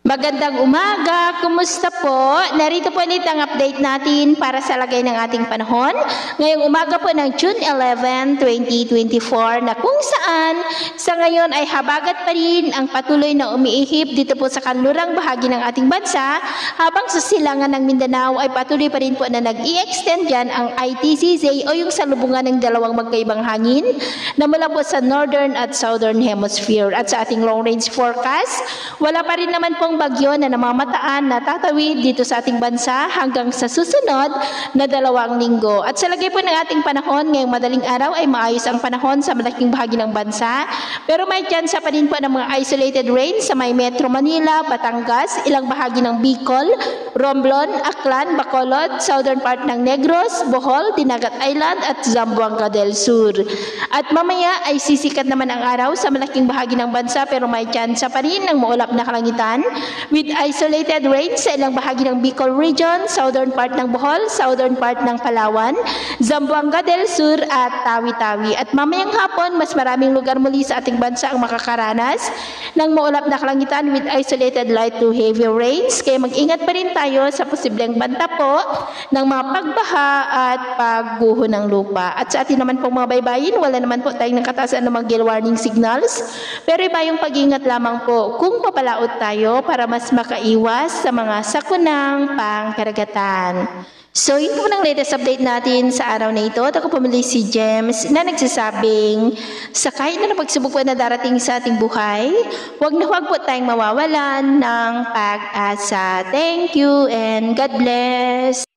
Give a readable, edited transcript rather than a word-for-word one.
Magandang umaga! Kumusta po? Narito po ulit ang update natin para sa lagay ng ating panahon. Ngayong umaga po ng June 11, 2024 na kung saan sa ngayon ay habagat pa rin ang patuloy na umiihip dito po sa kanlurang bahagi ng ating bansa habang sa silangan ng Mindanao ay patuloy pa rin po na nag-i-extend dyan ang ITCZ o yung salubungan ng dalawang magkaibang hangin na mula po sa Northern at Southern Hemisphere. At sa ating long range forecast, wala pa rin naman pong bagyo na namamataan na tatawid dito sa ating bansa hanggang sa susunod na 2 linggo. At sa lagay po ng ating panahon, ngayong madaling araw ay maayos ang panahon sa malaking bahagi ng bansa. Pero may tsansa pa rin po ng mga isolated rain sa may Metro Manila, Batangas, ilang bahagi ng Bicol, Romblon, Aklan, Bacolod, southern part ng Negros, Bohol, Dinagat Island at Zamboanga del Sur. At mamaya ay sisikat naman ang araw sa malaking bahagi ng bansa pero may tsansa pa rin ng maulap na kalangitan with isolated rain sa ilang bahagi ng Bicol region, southern part ng Bohol, southern part ng Palawan, Zamboanga del Sur at Tawi-Tawi. At mamayang hapon, mas maraming lugar muli sa ating bansa ang makakaranas ng maulap na kalangitan with isolated light to heavy rains. Kaya mag-ingat pa rin tayo sa posibleng banta po ng mga pagbaha at pagguho ng lupa. At sa atin naman pong mga baybayin, wala naman po tayong nakatasan ng mga gale warning signals. Pero iba yung pag-ingat lamang po kung papalaot tayo para mas makaiwas sa mga sakunang pangkaragatan. So, yun po ng latest update natin sa araw na ito. At ako pumili si James na nagsasabing sa kahit na pagsubok po na darating sa ating buhay, huwag po tayong mawawalan ng pag-asa. Thank you and God bless!